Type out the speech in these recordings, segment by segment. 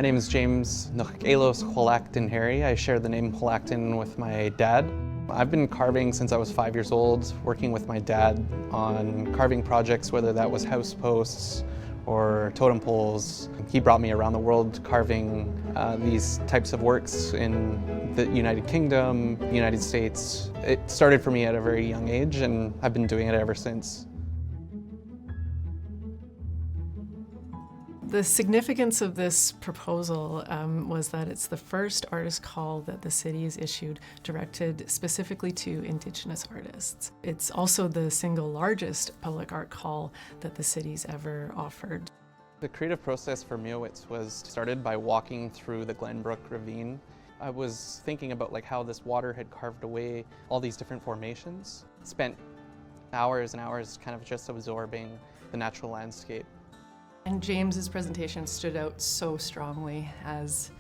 name is James Nuchelos Hualacton Harry. I share the name Hualacton with my dad. I've been carving since I was 5 years old, working with my dad on carving projects, whether that was house posts or totem poles. He brought me around the world carving these types of works in the United Kingdom, the United States. It started for me at a very young age, and I've been doing it ever since. The significance of this proposal was that it's the first artist call that the city has issued directed specifically to Indigenous artists. It's also the single largest public art call that the city's ever offered. The creative process for Miyíw was started by walking through the Glenbrook Ravine. I was thinking about how this water had carved away all these different formations. Spent hours and hours kind of just absorbing the natural landscape. And James's presentation stood out so strongly as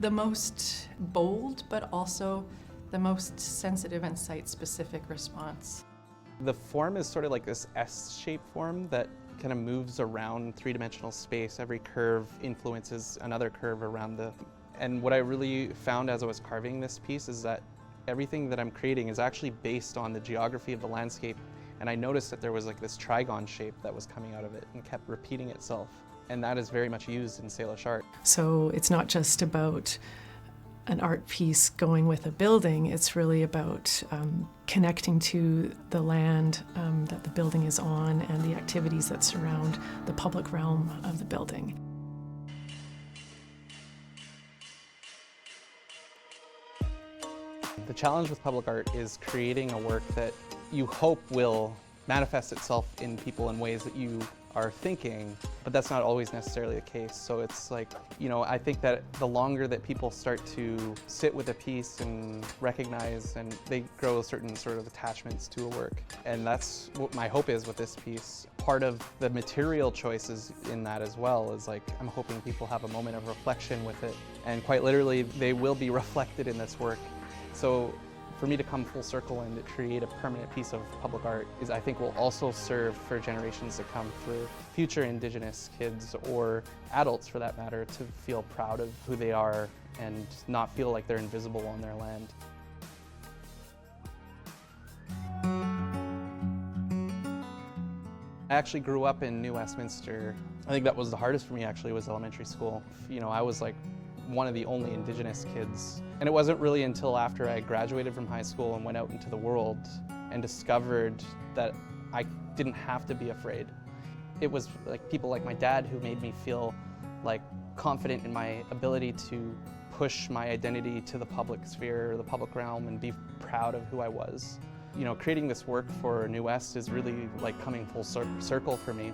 the most bold, but also the most sensitive and site-specific response. The form is sort of like this S-shaped form that kind of moves around three-dimensional space. Every curve influences another curve around And what I really found as I was carving this piece is that everything that I'm creating is actually based on the geography of the landscape. And I noticed that there was this trigon shape that was coming out of it and kept repeating itself. And that is very much used in Salish art. So it's not just about an art piece going with a building, it's really about connecting to the land that the building is on and the activities that surround the public realm of the building. The challenge with public art is creating a work that you hope will manifest itself in people in ways that you are thinking, but that's not always necessarily the case. So it's I think that the longer that people start to sit with a piece and recognize, and they grow certain sort of attachments to a work. And that's what my hope is with this piece. Part of the material choices in that as well is I'm hoping people have a moment of reflection with it. And quite literally, they will be reflected in this work. So for me to come full circle and to create a permanent piece of public art I think will also serve for generations to come, for future Indigenous kids or adults for that matter, to feel proud of who they are and not feel like they're invisible on their land. I actually grew up in New Westminster. I think that was the hardest for me was elementary school. I was one of the only Indigenous kids. And it wasn't really until after I graduated from high school and went out into the world and discovered that I didn't have to be afraid. It was people like my dad who made me feel confident in my ability to push my identity to the public sphere, or the public realm, and be proud of who I was. Creating this work for New West is really coming full circle for me.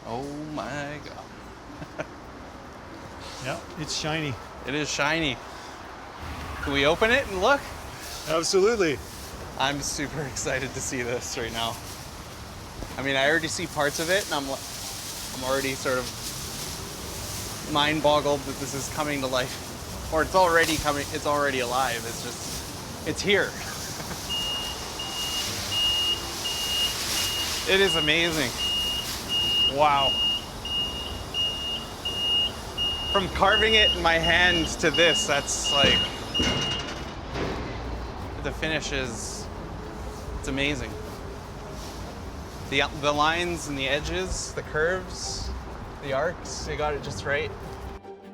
Oh my God. Yeah, it's shiny. It is shiny. Can we open it and look? Absolutely. I'm super excited to see this right now. I mean, I already see parts of it, and I'm already sort of mind-boggled that this is coming to life. Or it's already coming, it's already alive. It's here. It is amazing. Wow. From carving it in my hand to this, that's the finish it's amazing. The lines and the edges, the curves, the arcs, they got it just right.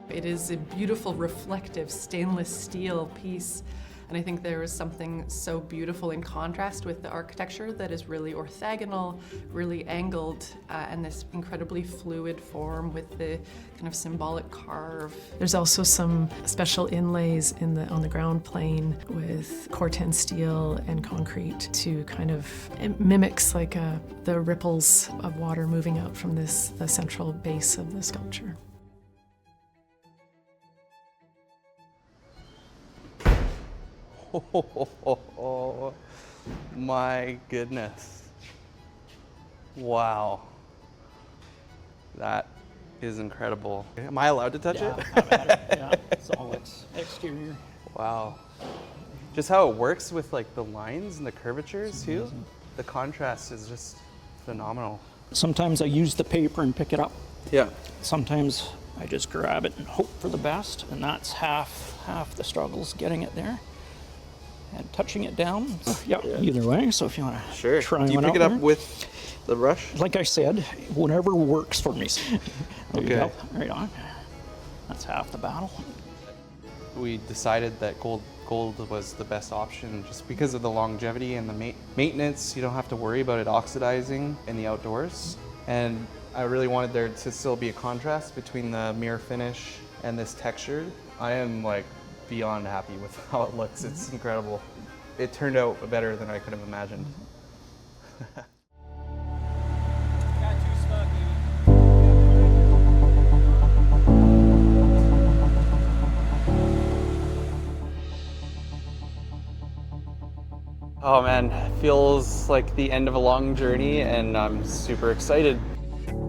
It is a beautiful, reflective stainless steel piece. And I think there is something so beautiful in contrast with the architecture that is really orthogonal, really angled, and this incredibly fluid form with the kind of symbolic carve. There's also some special inlays on the ground plane with corten steel and concrete to kind of, it mimics the ripples of water moving out from the central base of the sculpture. Oh, my goodness. Wow. That is incredible. Am I allowed to touch it? Have at it. Yeah, it's all its exterior. Wow. Just how it works with the lines and the curvatures too. The contrast is just phenomenal. Sometimes I use the paper and pick it up. Yeah. Sometimes I just grab it and hope for the best, and that's half the struggles, getting it there and touching it down. Yeah, either way. So if you want to try Do you one pick out it up there. with the brush? Like I said, whatever works for me. There you Okay. go. Right on. That's half the battle. We decided that gold was the best option just because of the longevity and the maintenance. You don't have to worry about it oxidizing in the outdoors. And I really wanted there to still be a contrast between the mirror finish and this texture. I am like beyond happy with how it looks. It's incredible. It turned out better than I could have imagined. Oh man, feels like the end of a long journey and I'm super excited.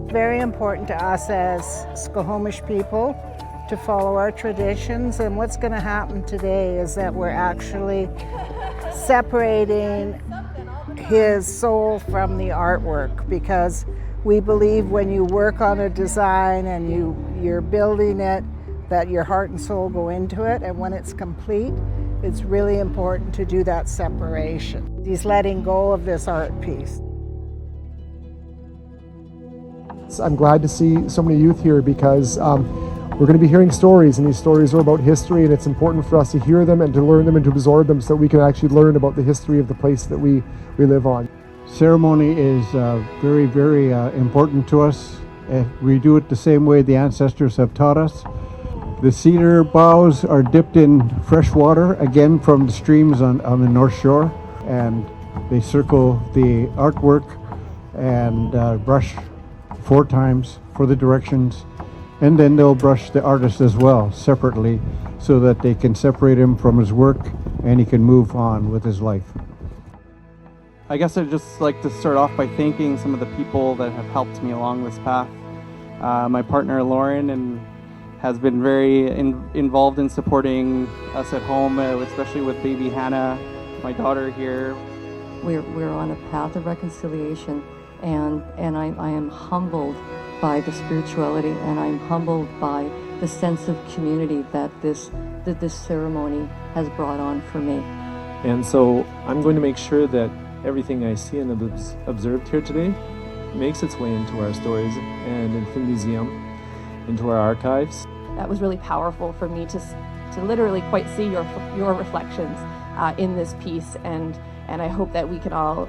Very important to us as Skohomish people to follow our traditions, and what's going to happen today is that we're actually separating his soul from the artwork, because we believe when you work on a design and you're building it, that your heart and soul go into it, and when it's complete, it's really important to do that separation. He's letting go of this art piece. I'm glad to see so many youth here because we're going to be hearing stories, and these stories are about history, and it's important for us to hear them and to learn them and to absorb them so that we can actually learn about the history of the place that we live on. Ceremony is very, very important to us. We do it the same way the ancestors have taught us. The cedar boughs are dipped in fresh water, again from the streams on the North Shore, and they circle the artwork and brush 4 times for the directions, and then they'll brush the artist as well separately so that they can separate him from his work and he can move on with his life. I guess I'd just like to start off by thanking some of the people that have helped me along this path. My partner Lauren has been very involved in supporting us at home, especially with baby Hannah, my daughter here. We're on a path of reconciliation, and I am humbled by the spirituality, and I'm humbled by the sense of community that this ceremony has brought on for me. And so I'm going to make sure that everything I see and have observed here today makes its way into our stories and into the museum, into our archives. That was really powerful for me to literally quite see your reflections in this piece, and I hope that we can all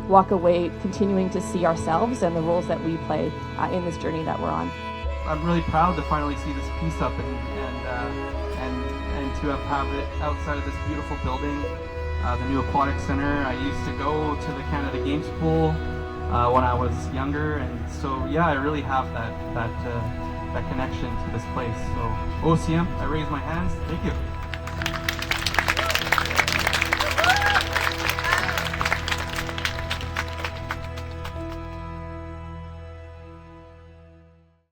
walk away continuing to see ourselves and the roles that we play in this journey that we're on. I'm really proud to finally see this piece up and to have it outside of this beautiful building, the new Aquatic Centre. I used to go to the Canada Games pool when I was younger, and so yeah, I really have that connection to this place. So OCM, I raise my hands. Thank you.